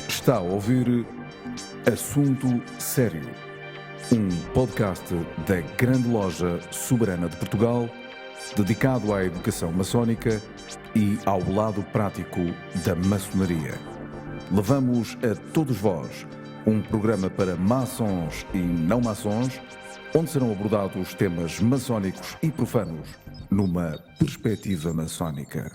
Está a ouvir Assunto Sério, um podcast da Grande Loja Soberana de Portugal, dedicado à educação maçónica e ao lado prático da maçonaria. Levamos a todos vós um programa para maçons e não maçons, onde serão abordados temas maçónicos e profanos numa perspectiva maçónica.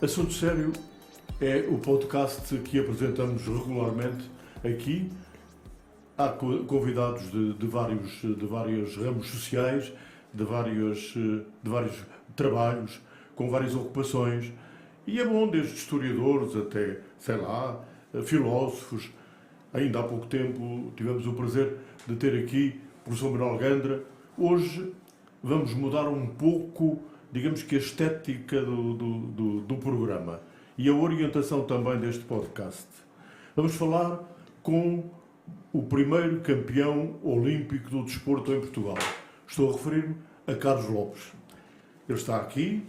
Assunto Sério é o podcast que apresentamos regularmente aqui. Há convidados de vários ramos sociais, de vários trabalhos, com várias ocupações. E é bom, desde historiadores até, filósofos. Ainda há pouco tempo tivemos o prazer de ter aqui o professor Manuel Gandra. Hoje vamos mudar um pouco, digamos que a estética do programa e a orientação também deste podcast. Vamos falar com o primeiro campeão olímpico do desporto em Portugal. Estou a referir-me a Carlos Lopes. Ele está aqui,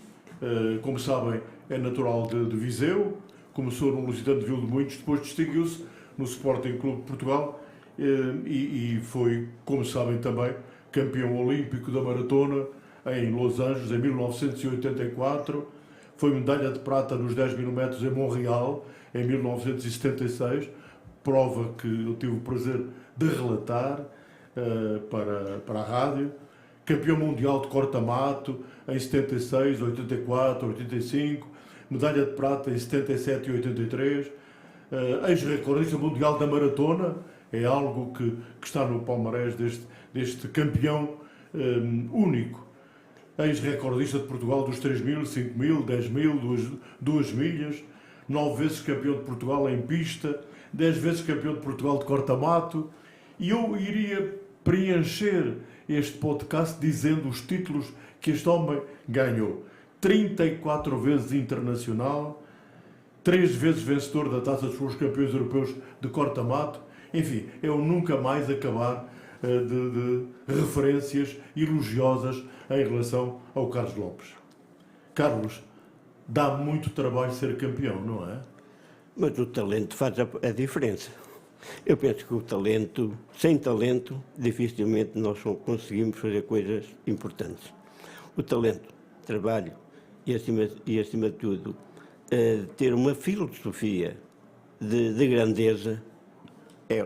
como sabem, é natural de Viseu, começou no Lusitano de Vilmoinhos, depois distinguiu-se no Sporting Clube de Portugal e foi, como sabem também, campeão olímpico da maratona em Los Angeles, em 1984, foi medalha de prata nos 10 mil metros em Montreal, em 1976, prova que eu tive o prazer de relatar para a rádio, campeão mundial de corta-mato em 76, 84, 85, medalha de prata em 77 e 83, ex-recordista mundial da maratona, é algo que está no palmarés deste campeão único. Ex-recordista de Portugal dos 3.000, 5.000, 10.000, 2 milhas, 9 vezes campeão de Portugal em pista, 10 vezes campeão de Portugal de corta-mato. E eu iria preencher este podcast dizendo os títulos que este homem ganhou. 34 vezes internacional, 3 vezes vencedor da Taça dos Campeões Europeus de corta-mato. Enfim, eu nunca mais acabar de referências elogiosas em relação ao Carlos Lopes. Carlos, dá muito trabalho ser campeão, não é? Mas o talento faz a diferença. Eu penso que o talento, sem talento, dificilmente nós conseguimos fazer coisas importantes. O talento, trabalho e acima de tudo, ter uma filosofia de grandeza,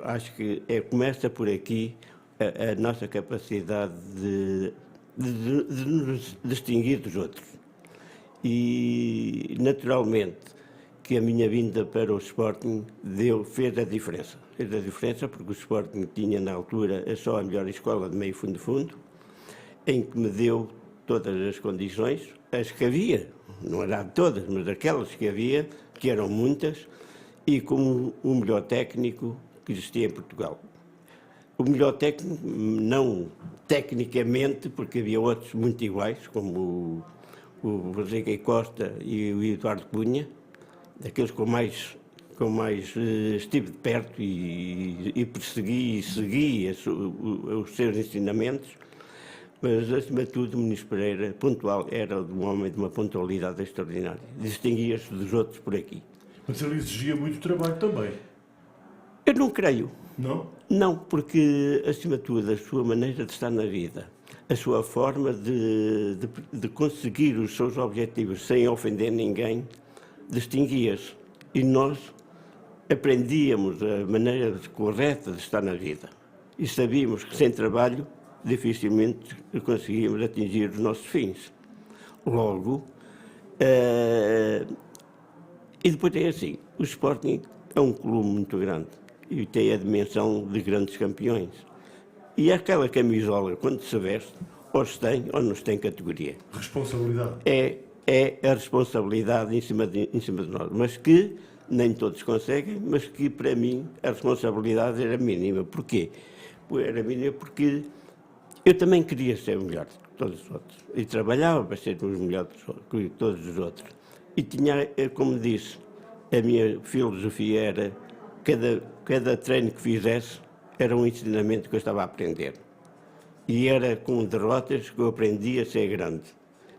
acho que começa por aqui a nossa capacidade de nos distinguir dos outros. E, naturalmente, que a minha vinda para o Sporting fez a diferença. Fez a diferença porque o Sporting tinha, na altura, só a melhor escola de meio fundo, em que me deu todas as condições, as que havia, não eram todas, mas aquelas que havia, que eram muitas, e como o melhor técnico que existia em Portugal. O melhor técnico, não tecnicamente, porque havia outros muito iguais, como o Rodrigo Costa e o Eduardo Cunha, daqueles com mais estive de perto e persegui e segui os seus ensinamentos, mas, acima de tudo, o Ministro Pereira, pontual, era um homem de uma pontualidade extraordinária. Distinguia-se dos outros por aqui. Mas ele exigia muito trabalho também. Eu não creio. Não? Não, porque, acima de tudo, a sua maneira de estar na vida, a sua forma de conseguir os seus objetivos sem ofender ninguém, distinguia-se. E nós aprendíamos a maneira correta de estar na vida. E sabíamos que, sem trabalho, dificilmente conseguíamos atingir os nossos fins. Logo, e depois é assim, o Sporting é um clube muito grande e tem a dimensão de grandes campeões. E aquela camisola, quando se veste, ou se tem ou não se tem categoria. Responsabilidade. É a responsabilidade em cima de nós, mas que nem todos conseguem, mas que para mim a responsabilidade era mínima. Porquê? Era mínima porque Eu também queria ser melhor que todos os outros. E trabalhava para ser os melhores que todos os outros. E tinha, como disse, a minha filosofia era, cada treino que fizesse, era um ensinamento que eu estava a aprender. E era com derrotas que eu aprendi a ser grande.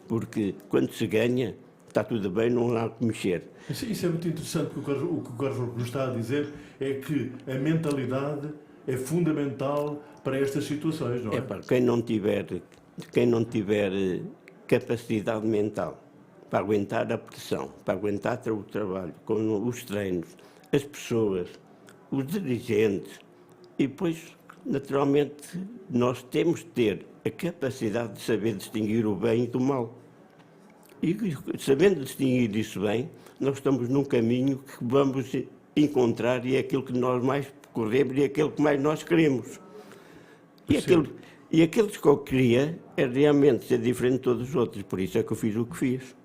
Porque quando se ganha, está tudo bem, não há que mexer. Isso é muito interessante, porque o que o Carlos nos está a dizer é que a mentalidade é fundamental para estas situações, não é? Para quem não tiver capacidade mental para aguentar a pressão, para aguentar o trabalho, com os treinos, as pessoas, os dirigentes, e depois, naturalmente, nós temos de ter a capacidade de saber distinguir o bem do mal. E sabendo distinguir isso bem, nós estamos num caminho que vamos encontrar e é aquilo que nós mais corremos e é aquilo que mais nós queremos. E aqueles que eu queria é realmente ser diferente de todos os outros, por isso é que eu fiz o que fiz.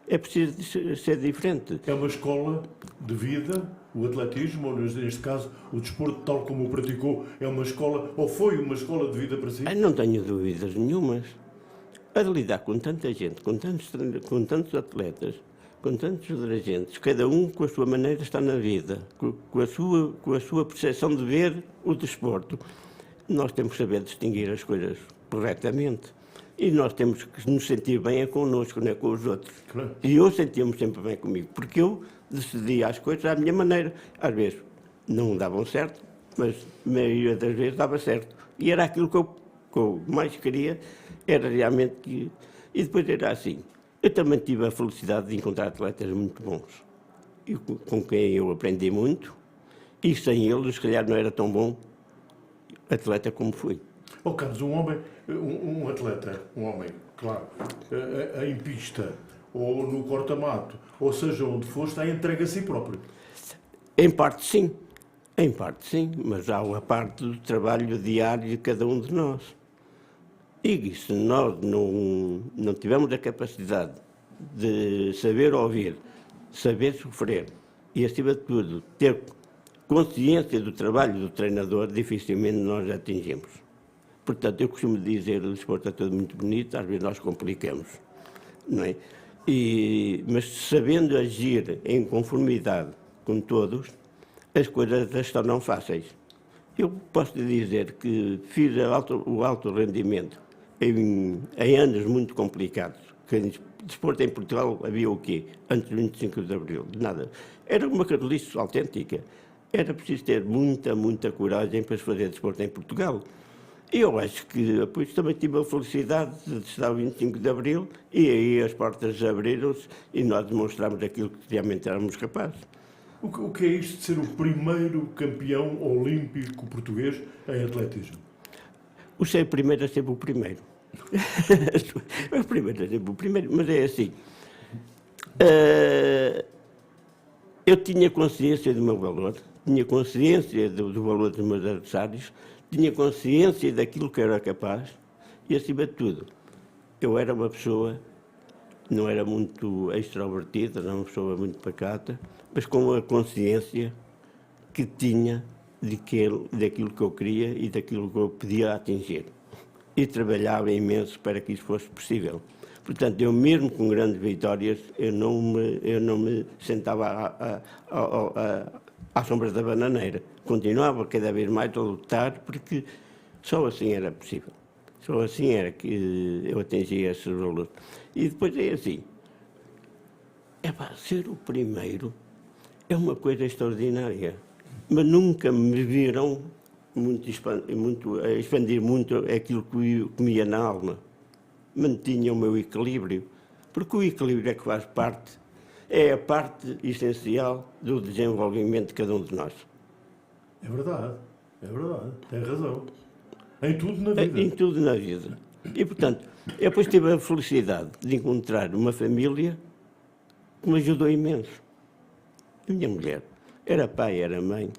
É preciso ser diferente. É uma escola de vida, o atletismo, ou neste caso o desporto tal como o praticou, é uma escola, ou foi uma escola de vida para si? Não tenho dúvidas nenhumas. A de lidar com tanta gente, com tantos atletas, com tantos dirigentes, cada um com a sua maneira de estar na vida, com a sua percepção de ver o desporto, nós temos que saber distinguir as coisas corretamente. E nós temos que nos sentir bem connosco, não é com os outros. Claro. E eu sentia-me sempre bem comigo, porque eu decidia as coisas à minha maneira. Às vezes não davam certo, mas a maioria das vezes dava certo. E era aquilo que eu mais queria, era realmente que... E depois era assim. Eu também tive a felicidade de encontrar atletas muito bons, e com quem eu aprendi muito, e sem eles, se calhar, não era tão bom atleta como fui. Oh, Carlos, um atleta, claro, em pista, ou no corta-mato, ou seja onde for, está entregue a si próprio. Em parte sim, mas há uma parte do trabalho diário de cada um de nós. E se nós não tivermos a capacidade de saber ouvir, saber sofrer e, acima de tudo, ter consciência do trabalho do treinador, dificilmente nós atingimos. Portanto, eu costumo dizer, o desporto é tudo muito bonito, às vezes nós complicamos, não é? Mas sabendo agir em conformidade com todos, as coisas se tornam fáceis. Eu posso lhe dizer que fiz o alto rendimento em anos muito complicados. Desporto em Portugal havia o quê? Antes do 25 de Abril? Nada. Era uma carolice autêntica. Era preciso ter muita coragem para se fazer desporto em Portugal. E eu acho que depois também tive a felicidade de estar o 25 de Abril e aí as portas abriram-se e nós demonstramos aquilo que realmente éramos capazes. O que é isto de ser o primeiro campeão olímpico português em atletismo? O ser primeiro é sempre o primeiro. O primeiro é sempre o primeiro, mas é assim. Eu tinha consciência do meu valor, tinha consciência do valor dos meus adversários, tinha consciência daquilo que era capaz e, acima de tudo, eu era uma pessoa, não era muito extrovertida, era uma pessoa muito pacata, mas com a consciência que tinha daquilo que eu queria e daquilo que eu podia atingir. E trabalhava imenso para que isso fosse possível. Portanto, eu mesmo com grandes vitórias, eu não me sentava às sombras da bananeira. Continuava cada vez mais a lutar, porque só assim era possível. Só assim era que eu atingia esses valores. E depois é assim, ser o primeiro é uma coisa extraordinária, mas nunca me viram a expandir muito aquilo que me ia na alma. Mantinha o meu equilíbrio, porque o equilíbrio é que faz parte, é a parte essencial do desenvolvimento de cada um de nós. É verdade, tem razão. Em tudo na vida. Em tudo na vida. E, portanto, eu depois tive a felicidade de encontrar uma família que me ajudou imenso. A minha mulher era pai, era mãe,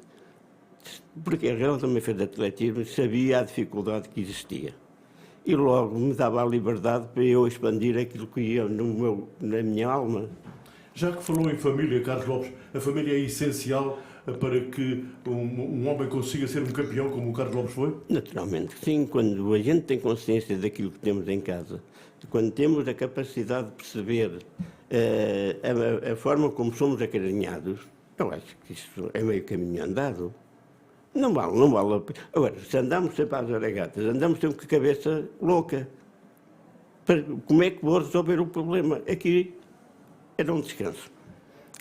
porque ela também fez atletismo e sabia a dificuldade que existia. E logo me dava a liberdade para eu expandir aquilo que ia na minha alma. Já que falou em família, Carlos Lopes, a família é essencial para que um homem consiga ser um campeão como o Carlos Lopes foi? Naturalmente que sim, quando a gente tem consciência daquilo que temos em casa, quando temos a capacidade de perceber a forma como somos acarinhados, eu acho que isso é meio caminho andado. Não vale a pena. Agora, se andamos sempre às regatas, andamos sempre com a cabeça louca. Como é que vou resolver o problema? Aqui era um descanso.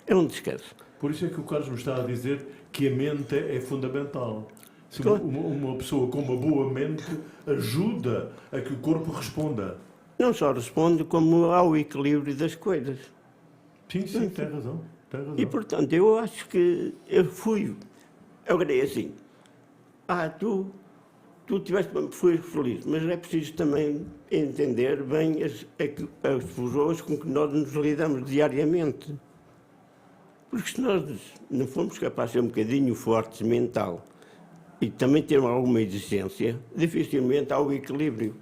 É um descanso. Por isso é que o Carlos me está a dizer que a mente é fundamental. Se Claro. uma pessoa com uma boa mente ajuda a que o corpo responda. Não só responde, como ao equilíbrio das coisas. Sim, tem razão. Tem razão. E, portanto, eu acho que eu fui. Agora é assim. Tu fui feliz, mas é preciso também entender bem as pessoas com que nós nos lidamos diariamente. Porque se nós não formos capazes de ser um bocadinho fortes mental e também ter alguma exigência, dificilmente há o equilíbrio.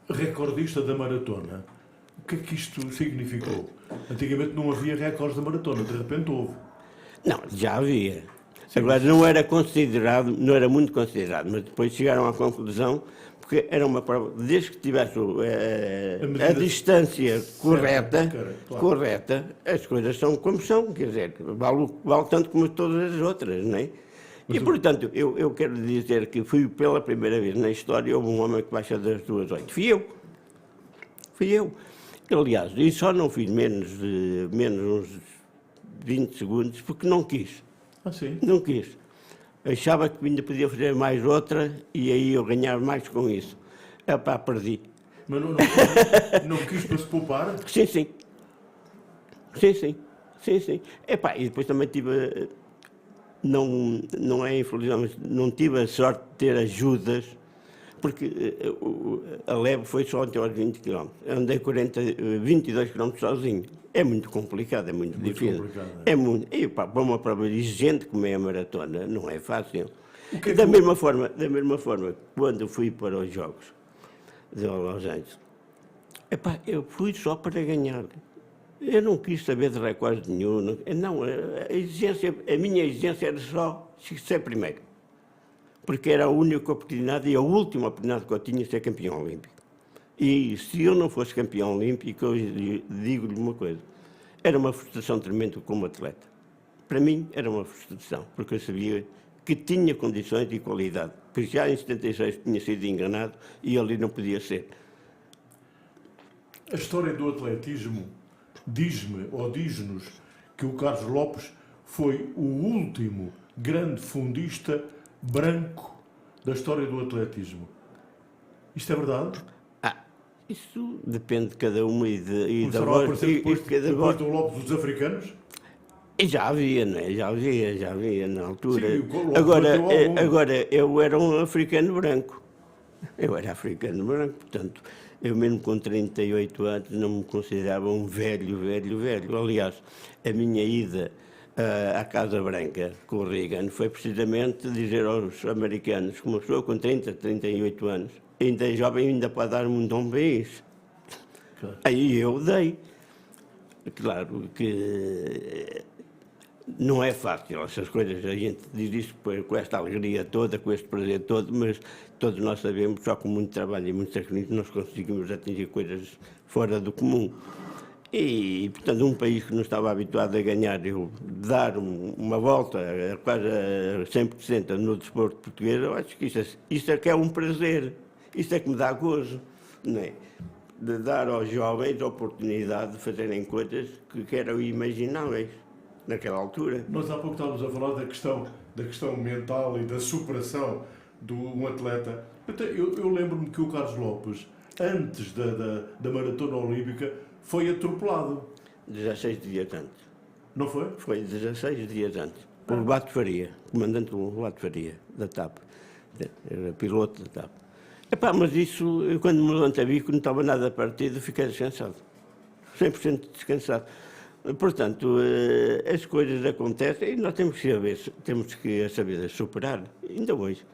Recordista da maratona. O que é que isto significou? Antigamente não havia recordes da maratona, de repente houve. Não, já havia. Agora, não era muito considerado, mas depois chegaram à conclusão, porque era uma prova, desde que tivesse a distância correta, as coisas são como são, quer dizer, vale tanto como todas as outras, não é? E, portanto, eu quero dizer que fui pela primeira vez na história, houve um homem que baixa das 2:08. Fui eu. Aliás, e só não fiz menos uns 20 segundos, porque não quis. Sim? Não quis. Achava que ainda podia fazer mais outra e aí eu ganhava mais com isso. Perdi. Mas não quis para se poupar? Sim. E depois também tive, não é infeliz, mas não tive a sorte de ter ajudas, porque a leve foi só até aos 20 km. Andei 22 km sozinho. É muito complicado, é muito difícil. Complicado, é muito. E para uma prova exigente como é a maratona, não é fácil. Da mesma forma, quando fui para os Jogos de Los Angeles, eu fui só para ganhar. Eu não quis saber de recorde nenhum. A minha exigência era só ser primeiro. Porque era a única oportunidade e a última oportunidade que eu tinha de ser campeão olímpico. E se eu não fosse campeão olímpico, eu digo-lhe uma coisa, era uma frustração tremenda como atleta. Para mim era uma frustração, porque eu sabia que tinha condições e qualidade. Porque já em 76 tinha sido enganado e ali não podia ser. A história do atletismo diz-me ou diz-nos que o Carlos Lopes foi o último grande fundista branco da história do atletismo. Isto é verdade? Isso depende de cada um e da voz. voz. Depois do Lopes dos africanos? E já havia, não é? Já havia na altura. Sim, agora, eu era um africano branco. Eu era africano branco, portanto, eu mesmo com 38 anos não me considerava um velho. Aliás, a minha ida à Casa Branca com o Reagan foi precisamente dizer aos americanos que uma pessoa com 38 anos, ainda é jovem, ainda pode dar um dom país. Claro. Aí eu dei. Claro que não é fácil essas coisas, a gente diz isso com esta alegria toda, com este prazer todo, mas todos nós sabemos que só com muito trabalho e muito sacrifício nós conseguimos atingir coisas fora do comum. E, portanto, um país que não estava habituado a ganhar, eu dar uma volta quase a 100% no desporto português, eu acho que isso é que é um prazer, isso é que me dá gozo, não é? De dar aos jovens a oportunidade de fazerem coisas que eram imagináveis naquela altura. Nós há pouco estávamos a falar da questão mental e da superação de um atleta. Eu lembro-me que o Carlos Lopes, antes da maratona olímpica, foi atropelado. 16 dias antes. Não foi? Foi 16 dias antes. Por Bato Faria, comandante do Bato Faria, da TAP. Era piloto da TAP. Mas isso, eu, quando me levantei, que não estava nada partido, fiquei descansado. 100% descansado. Portanto, as coisas acontecem e nós temos que saber superar, ainda hoje.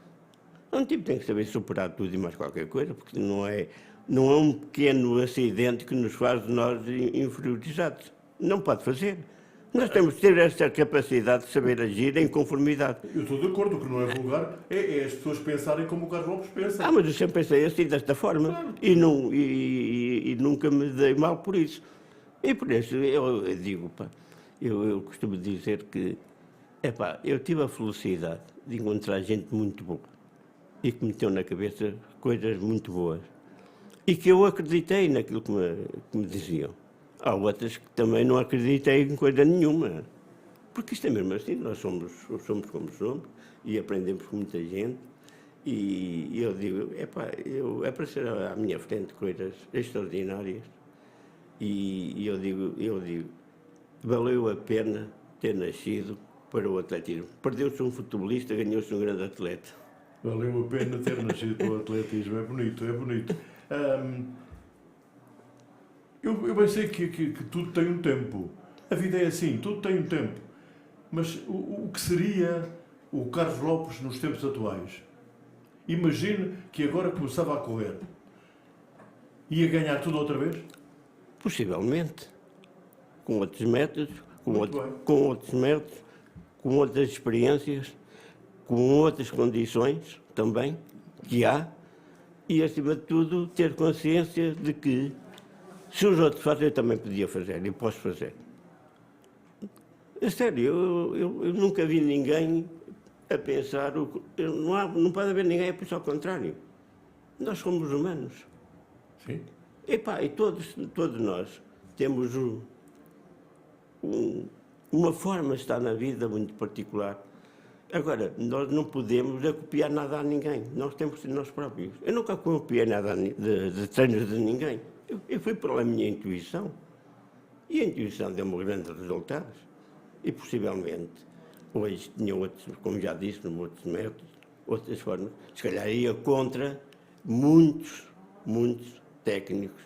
Um tipo tem que saber superar tudo e mais qualquer coisa, porque não é um pequeno acidente que nos faz de nós inferiorizados. Não pode fazer. Nós temos de ter essa capacidade de saber agir em conformidade. Eu estou de acordo, o que não é vulgar é as pessoas pensarem como o Carlos Lopes pensa. Mas eu sempre pensei assim, desta forma, Claro. e nunca me dei mal por isso. E por isso, eu digo, eu costumo dizer que, eu tive a felicidade de encontrar gente muito boa e que me meteu na cabeça coisas muito boas e que eu acreditei naquilo que me diziam. Há outras que também não acreditei em coisa nenhuma, porque isto é mesmo assim, nós somos como somos e aprendemos com muita gente. E eu digo, é para ser à minha frente coisas extraordinárias. E eu digo, valeu a pena ter nascido para o atletismo. Perdeu-se um futebolista, ganhou-se um grande atleta. Valeu a pena ter nascido para o atletismo, é bonito, é bonito. Eu bem sei que tudo tem um tempo. A vida é assim, tudo tem um tempo. Mas o que seria o Carlos Lopes nos tempos atuais? Imagine que agora começava a correr. Ia ganhar tudo outra vez? Possivelmente. Com outros métodos, com Muito outros métodos, com outras experiências, com outras condições também, que há, e acima de tudo ter consciência de que se os outros fazem, eu também podia fazer e posso fazer. É sério, eu nunca vi ninguém a pensar, não pode haver ninguém a pensar ao contrário. Nós somos humanos. Sim. E todos nós temos uma forma de estar na vida muito particular. Agora, nós não podemos copiar nada a ninguém. Nós temos de ser nós próprios. Eu nunca copiei nada de treinos de ninguém. Eu fui pela minha intuição. E a intuição deu-me grandes resultados. E, possivelmente, hoje tinha outros, como já disse, outros métodos, outras formas. Se calhar ia contra muitos técnicos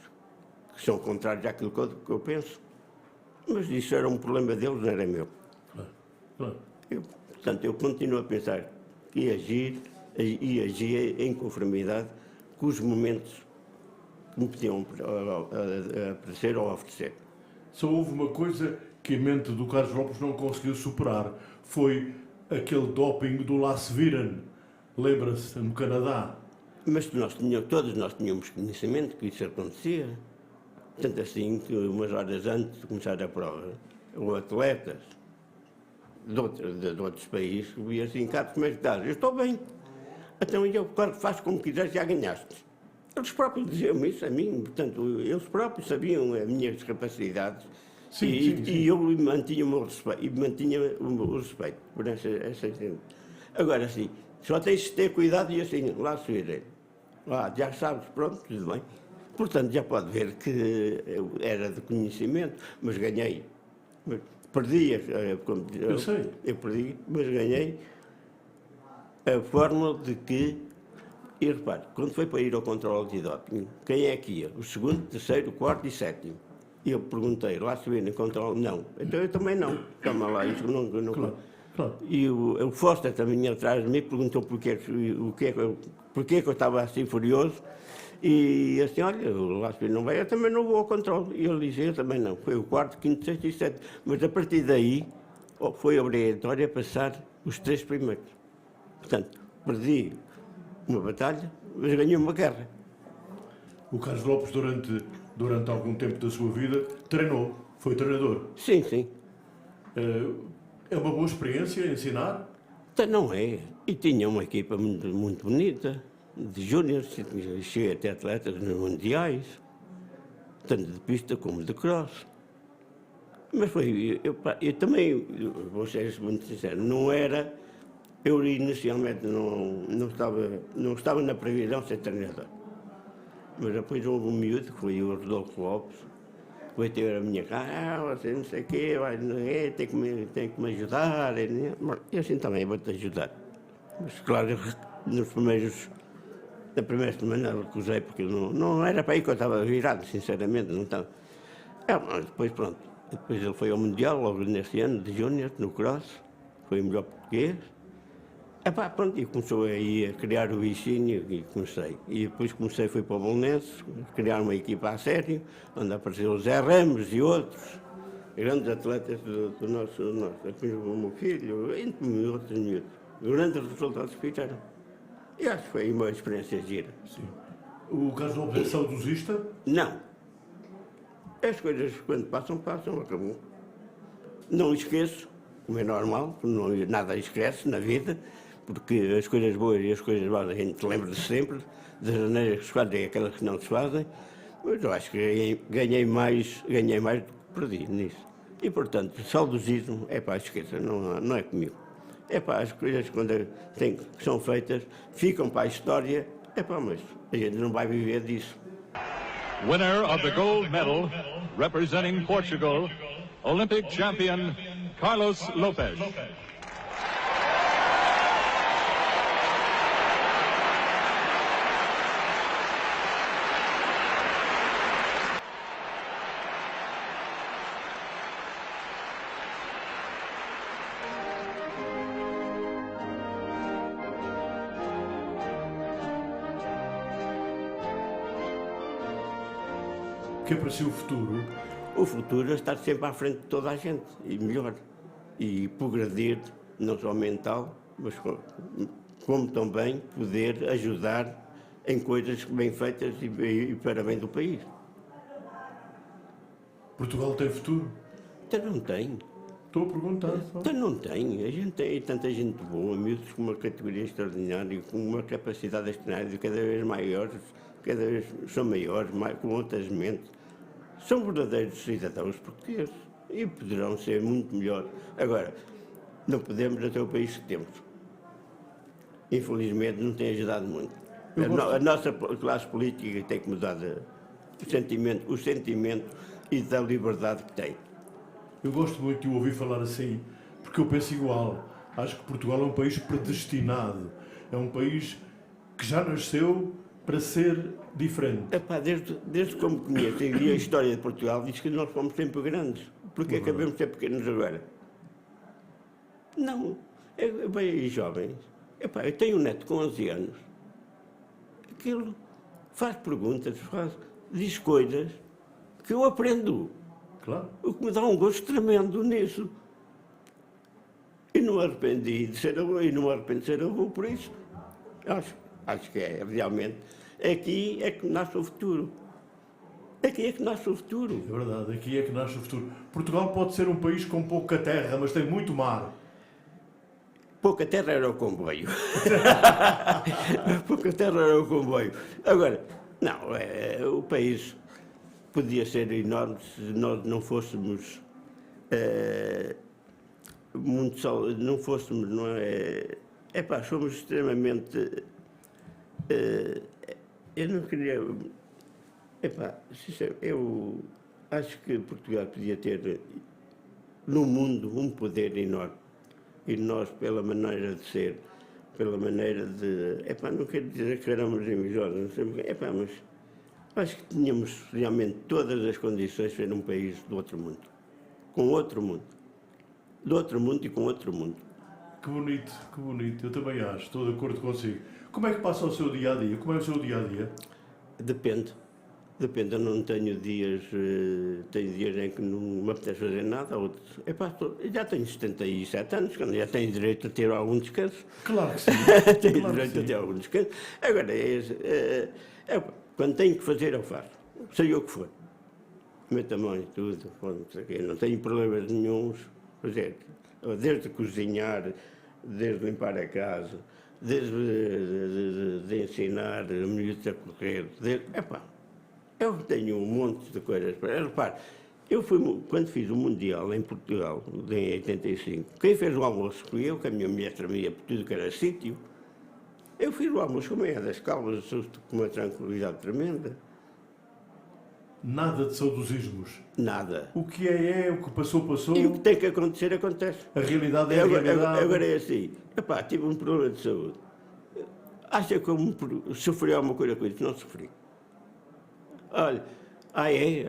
que são contrários àquilo que eu penso. Mas isso era um problema deles, não era meu. Claro. Portanto, eu continuo a pensar que agir em conformidade com os momentos que me podiam aparecer ou oferecer. Só houve uma coisa que a mente do Carlos Lopes não conseguiu superar. Foi aquele doping do Lasse Viren. Lembra-se, no Canadá. Mas todos nós tínhamos conhecimento que isso acontecia. Tanto assim que umas horas antes de começar a prova, os atletas de outros países viam assim, Carlos, como é que estás? Eu estou bem. Então eu, claro, faço como quiseres, já ganhaste. Eles próprios diziam isso a mim, portanto, eles próprios sabiam as minhas capacidades. Sim. E eu mantinha o respeito por essa gente. Agora, sim, só tens de ter cuidado e assim, lá se virem. Já sabes, pronto, tudo bem. Portanto, já pode ver que era de conhecimento, mas ganhei. Perdi, Eu sei. Eu perdi, mas ganhei a fórmula de que, e repare, quando foi para ir ao controle de doping, quem é que ia? O segundo, terceiro, quarto e sétimo. E eu perguntei, lá se vê no controle? Não. Então eu também não. Toma lá, isso não. Claro. E o Foster também atrás de mim perguntou porquê que eu estava assim furioso. E assim, olha, o Lácio não vai, eu também não vou ao controle. E ele dizia, eu também não. Foi o quarto, quinto, sexto e sétimo. Mas a partir daí foi obrigatório passar os 3 primeiros. Portanto, perdi uma batalha, mas ganhei uma guerra. O Carlos Lopes, durante algum tempo da sua vida, treinou, foi treinador. Sim. É uma boa experiência ensinar? Então, não é. E tinha uma equipa muito bonita, de júniores, cheguei até atletas nos mundiais, tanto de pista como de cross. Mas eu também, vou ser muito sincero, não era, eu inicialmente não estava na previsão de ser treinador. Mas depois houve um miúdo, que foi o Rodolfo Lopes, que veio ter a minha casa, você não sei o quê, tem que me ajudar. E assim também vou-te ajudar. Mas claro, na primeira semana recusei, porque não era para aí que eu estava virado, sinceramente, não estava. Mas depois pronto, depois ele foi ao Mundial, logo nesse ano, de Júnior, no Cross, foi o melhor português. Pronto, e começou aí a criar o bichinho e comecei. E depois fui para o Bolonense, criar uma equipa a sério, onde apareceu o Zé Ramos e outros. grandes atletas do nosso. O meu filho, entre outros miúdos. Grandes resultados que fizeram. E acho que foi uma experiência gira. Sim. O Carlos Lopes é saudosista? Não. As coisas, quando passam, acabou. Não esqueço, como é normal, nada esquece na vida, porque as coisas boas e as coisas más a gente lembra de sempre, das maneiras que se fazem e aquelas que não se fazem, mas eu acho que ganhei mais do que perdi nisso. E, portanto, saudosismo, esqueça, não é comigo. As coisas quando que são feitas, ficam para a história, mas a gente não vai viver disso. Winner of the gold medal, representing Portugal, Olympic champion Carlos Lopes. O que é para si o futuro? O futuro é estar sempre à frente de toda a gente, e melhor. E progredir, não só mental, mas como também poder ajudar em coisas bem feitas e para bem do país. Portugal tem futuro? Então não tem. Estou a perguntar. Então não tem. A gente tem tanta gente boa, miúdos com uma categoria extraordinária, com uma capacidade extraordinária, cada vez maiores, cada vez são maiores, com outras mentes. São verdadeiros cidadãos portugueses e poderão ser muito melhores. Agora, não podemos até o país que temos. Infelizmente não tem ajudado muito. A nossa classe política tem que mudar o sentimento e da liberdade que tem. Eu gosto muito de o ouvir falar assim, porque eu penso igual. Acho que Portugal é um país predestinado. É um país que já nasceu para ser diferente. Desde como conheço e a história de Portugal, diz que nós fomos sempre grandes. Porque acabamos de ser pequenos agora? Não. Bem, jovens. Eu tenho um neto com 11 anos. Aquilo faz perguntas, diz coisas que eu aprendo. Claro. O que me dá um gosto tremendo nisso. E não me arrependi de ser avô, e não me arrependo de ser avô por isso. Acho que realmente, aqui é que nasce o futuro. Aqui é que nasce o futuro. É verdade, aqui é que nasce o futuro. Portugal pode ser um país com pouca terra, mas tem muito mar. Pouca terra era o comboio. Pouca terra era o comboio. Agora, não, o país podia ser enorme se nós não fôssemos não fôssemos, não é? Somos extremamente. Eu não queria. Eu acho que Portugal podia ter no mundo um poder enorme. E nós, pela maneira de ser, pela maneira de. Não quero dizer que éramos invejosos, não sei porque. Mas acho que tínhamos realmente todas as condições de ser um país do outro mundo. Com outro mundo. Do outro mundo e com outro mundo. Que bonito, que bonito. Eu também acho, estou de acordo consigo. Como é que passa o seu dia-a-dia? Como é o seu dia-a-dia? Depende, eu não tenho dias, tenho dias em que não me apetece fazer nada, outros. Já tenho 77 anos, já tenho direito a ter algum descanso. Claro que sim. Tenho claro direito que a ter algum descanso. Agora, quando tenho que fazer, eu faço. Seja o que for. Meto a mão e tudo, não tenho problemas nenhuns. Fazer, desde cozinhar, desde limpar a casa, desde de ensinar miúdos a correr, eu tenho um monte de coisas para. Repare, quando fiz o Mundial em Portugal, em 85, quem fez o almoço fui eu, que a minha mulher tremia por tudo que era sítio. Eu fiz o almoço com meia das calvas, com uma tranquilidade tremenda. Nada de saudosismos. Nada. O que é, o que passou, passou. E o que tem que acontecer, acontece. A realidade é a realidade. Agora é assim, tive um problema de saúde. Acha que eu sofri alguma coisa com isso? Não sofri. Olha,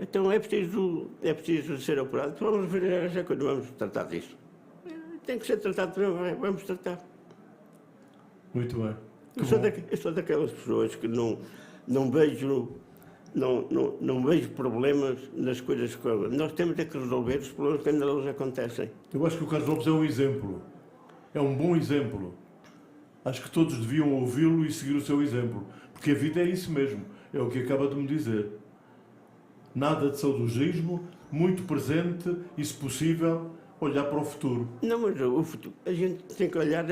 então é preciso ser operado. Vamos ver essa coisa, vamos tratar disso. Tem que ser tratado, vamos tratar. Muito bem. Eu sou daquelas pessoas que não vejo não vejo problemas nas coisas que... Nós temos é que resolver os problemas que ainda eles acontecem. Eu acho que o Carlos Lopes é um exemplo. É um bom exemplo. Acho que todos deviam ouvi-lo e seguir o seu exemplo. Porque a vida é isso mesmo. É o que acaba de me dizer. Nada de saudosismo, muito presente e, se possível, olhar para o futuro. Não, mas o futuro, a gente tem que olhar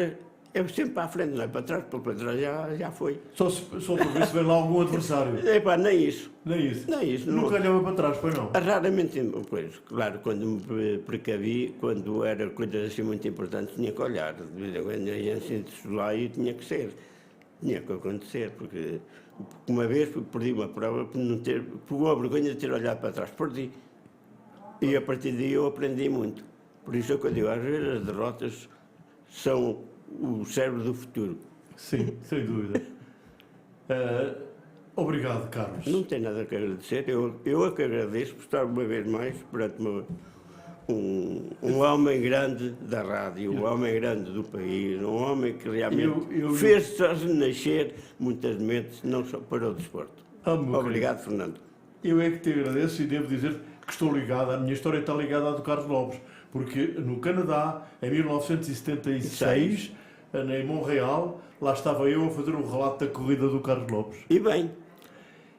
sempre para a frente, não é para trás, porque para trás já foi. Só para ver se vem lá algum adversário. Nem isso. Nem isso. Nem isso. Nunca olhava para trás, pois não? Raramente, pois, claro, quando me precavi, quando era coisas assim muito importantes, tinha que olhar. De vez em quando a gente sente-se lá e tinha que ser. Tinha que acontecer, porque uma vez perdi uma prova por uma vergonha de ter olhado para trás. Perdi. E a partir daí eu aprendi muito. Por isso é que eu digo, às vezes as derrotas são o cérebro do futuro. Sim, sem dúvida. Obrigado, Carlos. Não tem nada a agradecer. Eu é que agradeço por estar uma vez mais perante um homem grande da rádio, um homem grande do país, um homem que realmente fez renascer muitas mentes, não só para o desporto. Obrigado, Fernando. Eu é que te agradeço e devo dizer que estou ligado, a minha história está ligada à do Carlos Lopes, porque no Canadá, em 1976, em Montreal, lá estava eu a fazer um relato da corrida do Carlos Lopes. E bem.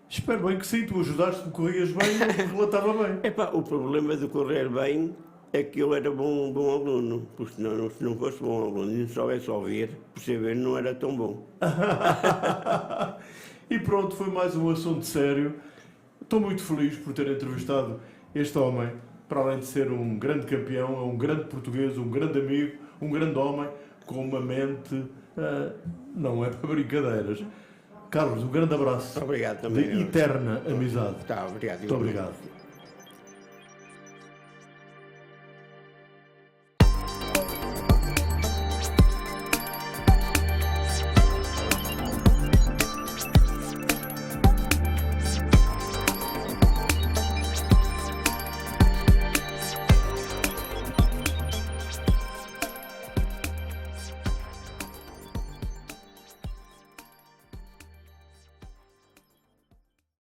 Espero bem que sim, tu ajudaste-me, corrias bem e relatava bem. O problema de correr bem é que eu era bom aluno, porque se não fosse bom aluno e não soubesse ouvir, perceber não era tão bom. E pronto, foi mais um assunto sério. Estou muito feliz por ter entrevistado este homem, para além de ser um grande campeão, é um grande português, um grande amigo, um grande homem, com uma mente, não é para brincadeiras. Carlos, um grande abraço. Obrigado também. De eterna amizade. Tá, obrigado. Muito obrigado.